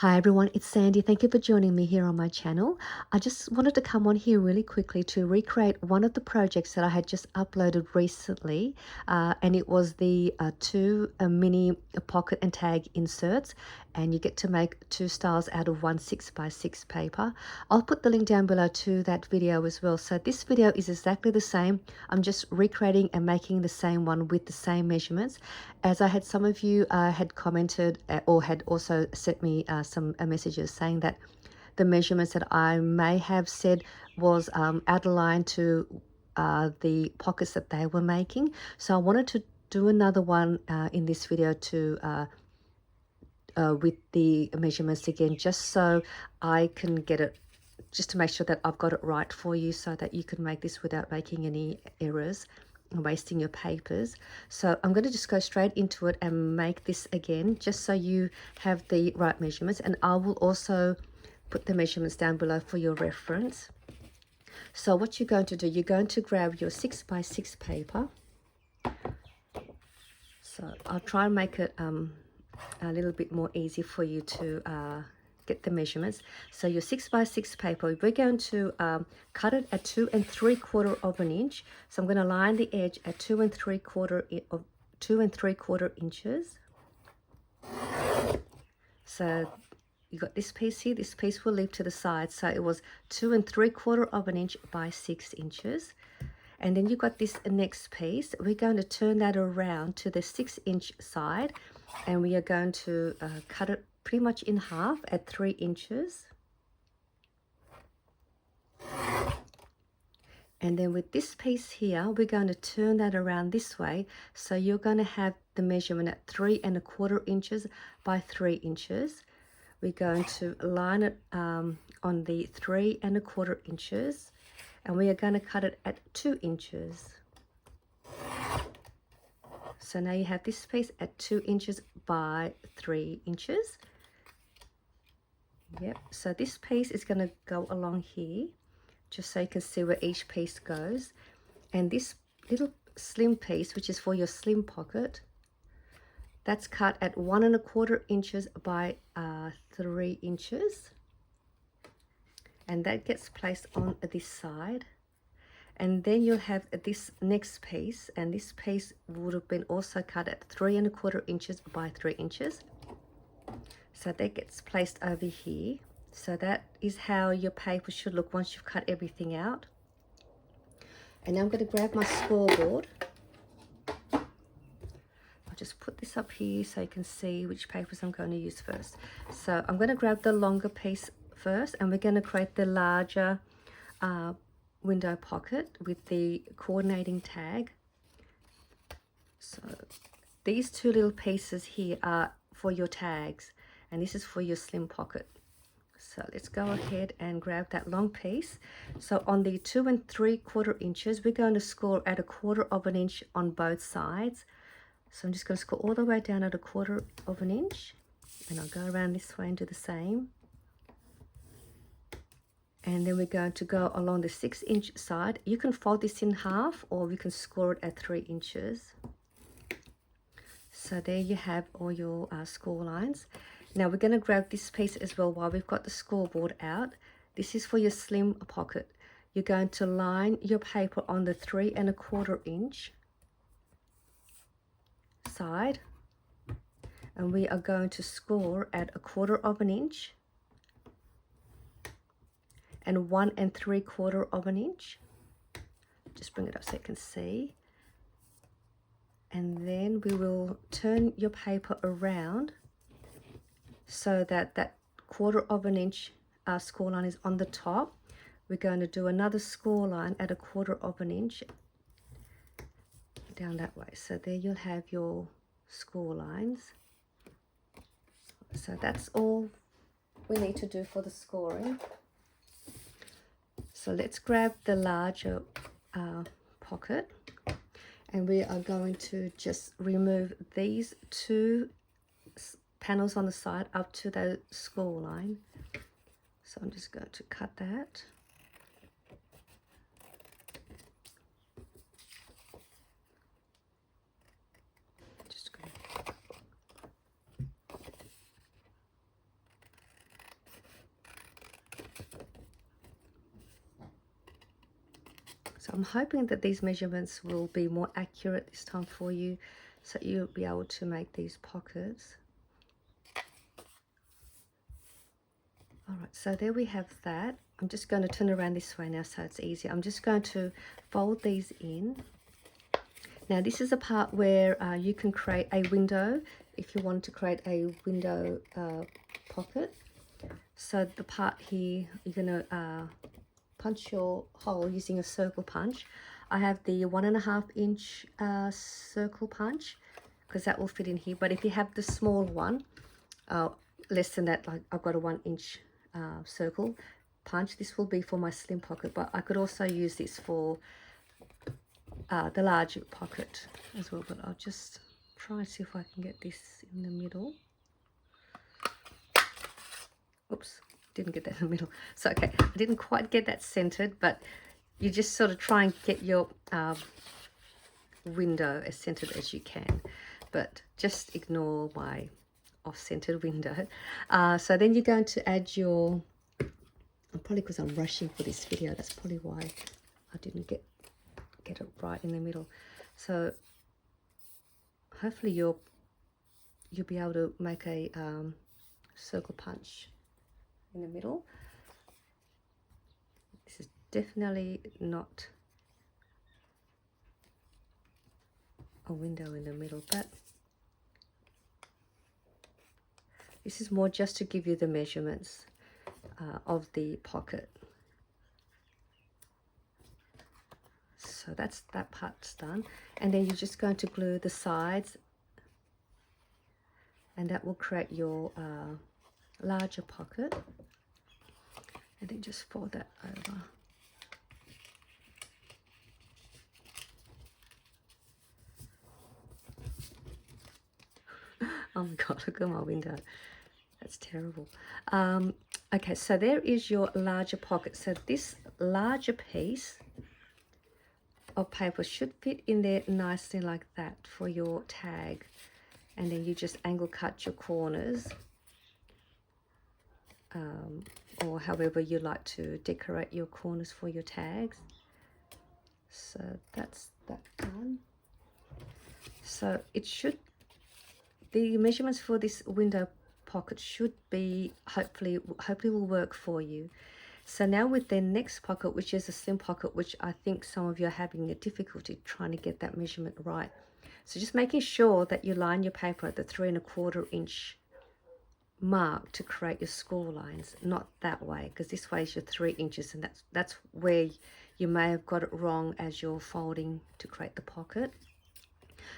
Hi everyone, it's Sandy. Thank you for joining me here on my channel. I just wanted to come on here really quickly to recreate one of the projects that I had just uploaded recently, and it was the two mini pocket and tag inserts, and you get to make two styles out of one 6x6 paper. I'll put the link down below to that video as well. So this video is exactly the same. I'm just recreating and making the same one with the same measurements. As I had some of you had commented or had also sent me some messages saying that the measurements that I may have said was out of line to the pockets that they were making. So I wanted to do another one in this video to with the measurements again, just so I can get it, just to make sure that I've got it right for you so that you can make this without making any errors and wasting your papers. So I'm going to just go straight into it and make this again, just so you have the right measurements, and I will also put the measurements down below for your reference. So what you're going to do, you're going to grab your 6x6 paper. So I'll try and make it a little bit more easy for you to get the measurements. So your 6x6 paper, we're going to cut it at 2 3/4 of an inch. So I'm going to line the edge at 2 3/4 inches. So you got this piece here, this piece will leave to the side. So it was 2 3/4 of an inch by 6 inches. And then you've got this next piece. We're going to turn that around to the 6-inch side, and we are going to cut it pretty much in half at 3 inches. And then with this piece here, we're going to turn that around this way. So you're going to have the measurement at 3 1/4 inches by 3 inches. We're going to line it on the 3 1/4 inches, and we are going to cut it at 2 inches. So now you have this piece at 2 inches by 3 inches. Yep, so this piece is going to go along here, just so you can see where each piece goes. And this little slim piece, which is for your slim pocket, that's cut at 1 1/4 inches by 3 inches. And that gets placed on this side. And then you'll have this next piece, and this piece would have been also cut at 3 1/4 inches by 3 inches. So that gets placed over here. So that is how your paper should look once you've cut everything out. And now I'm going to grab my scoreboard. I'll just put this up here so you can see which papers I'm going to use first. So I'm going to grab the longer piece first, and we're going to create the larger window pocket with the coordinating tag. So these two little pieces here are for your tags, and this is for your slim pocket. So let's go ahead and grab that long piece. So on the 2 3/4 inches, we're going to score at 1/4 of an inch on both sides. So I'm just going to score all the way down at 1/4 of an inch, and I'll go around this way and do the same. And then we're going to go along the 6-inch side. You can fold this in half, or we can score it at 3 inches. So there you have all your score lines. Now we're going to grab this piece as well while we've got the scoreboard out. This is for your slim pocket. You're going to line your paper on the 3 1/4 inch side, and we are going to score at 1/4 of an inch and 1 3/4 of an inch. Just bring it up so you can see. And then we will turn your paper around so that that 1/4 of an inch score line is on the top. We're going to do another score line at 1/4 of an inch down that way. So there you'll have your score lines. So that's all we need to do for the scoring. So let's grab the larger pocket, and we are going to just remove these two panels on the side up to the score line. So I'm just going to cut that. Just going to So I'm hoping that these measurements will be more accurate this time for you, so you'll be able to make these pockets. All right, so there we have that. I'm just going to turn around this way now so it's easier. I'm just going to fold these in. Now this is a part where you can create a window if you want to create a window pocket. So the part here, you're going to punch your hole using a circle punch. I have the 1.5 inch circle punch because that will fit in here. But if you have the small one, less than that, like I've got a 1 inch circle punch, this will be for my slim pocket, but I could also use this for the larger pocket as well. But I'll just try and see if I can get this in the middle. Oops, didn't get that in the middle. So okay, I didn't quite get that centered, but you just sort of try and get your window as centered as you can, but just ignore my off-centered window. So then you're going to add your, probably because I'm rushing for this video, that's probably why I didn't get it right in the middle. So hopefully you'll be able to make a circle punch in the middle. This is definitely not a window in the middle, but this is more just to give you the measurements of the pocket. So that's that part's done, and then you're just going to glue the sides, and that will create your larger pocket. And then just fold that over. Oh my god, look at my window. That's terrible. Okay, so there is your larger pocket. So this larger piece of paper should fit in there nicely like that for your tag. And then you just angle cut your corners, or however you like to decorate your corners for your tags. So that's that done. So it should, the measurements for this window pocket should be, hopefully will work for you. So now with the next pocket, which is a slim pocket, which I think some of you are having a difficulty trying to get that measurement right. So just making sure that you line your paper at the 3¼ inch mark to create your score lines, not that way, because this way is your 3 inches, and that's where you may have got it wrong as you're folding to create the pocket.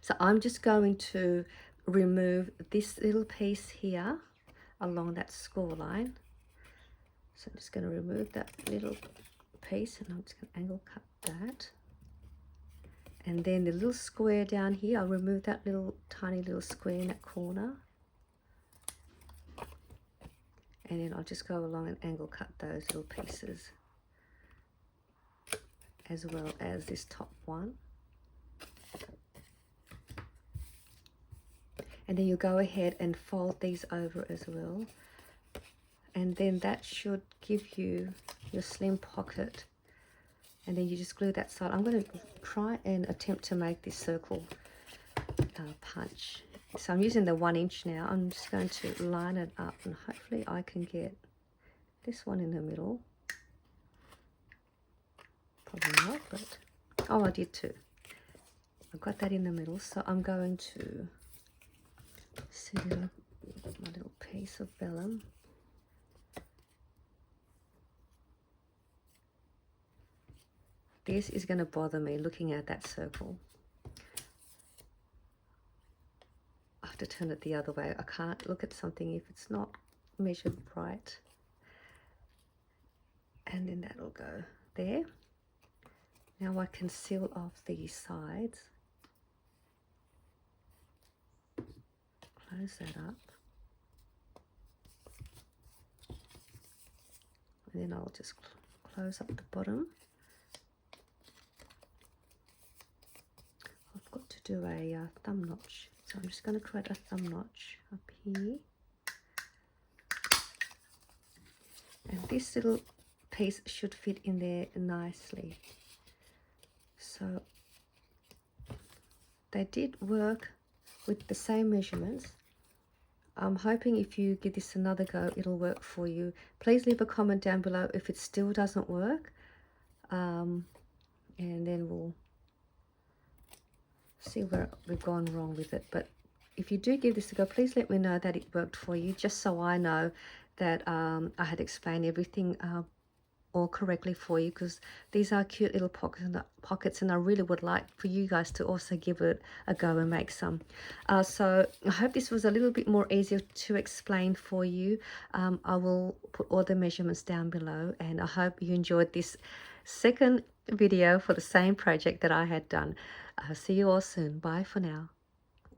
So I'm just going to remove this little piece here along that score line. So I'm just going to remove that little piece, and I'm just going to angle cut that. And then the little square down here, I'll remove that little tiny little square in that corner. And then I'll just go along and angle cut those little pieces, as well as this top one. And then you go ahead and fold these over as well. And then that should give you your slim pocket. And then you just glue that side. I'm going to try and attempt to make this circle punch. So I'm using the 1 inch now. I'm just going to line it up, and hopefully I can get this one in the middle. Probably not, but oh, I did too. I've got that in the middle. So I'm going to set up my little piece of vellum. This is going to bother me looking at that circle. I have to turn it the other way. I can't look at something if it's not measured right. And then that'll go there. Now I can seal off these sides. Close that up. And then I'll just close up the bottom. I've got to do a thumb notch. So I'm just going to create a thumb notch up here. And this little piece should fit in there nicely. So they did work with the same measurements. I'm hoping if you give this another go, it'll work for you. Please leave a comment down below if it still doesn't work. And then we'll see where we've gone wrong with it. But if you do give this a go, please let me know that it worked for you, just so I know that I had explained everything all correctly for you, because these are cute little pockets, and I really would like for you guys to also give it a go and make some. So I hope this was a little bit more easier to explain for you. I will put all the measurements down below, and I hope you enjoyed this second video for the same project that I had done. See you all soon. Bye for now.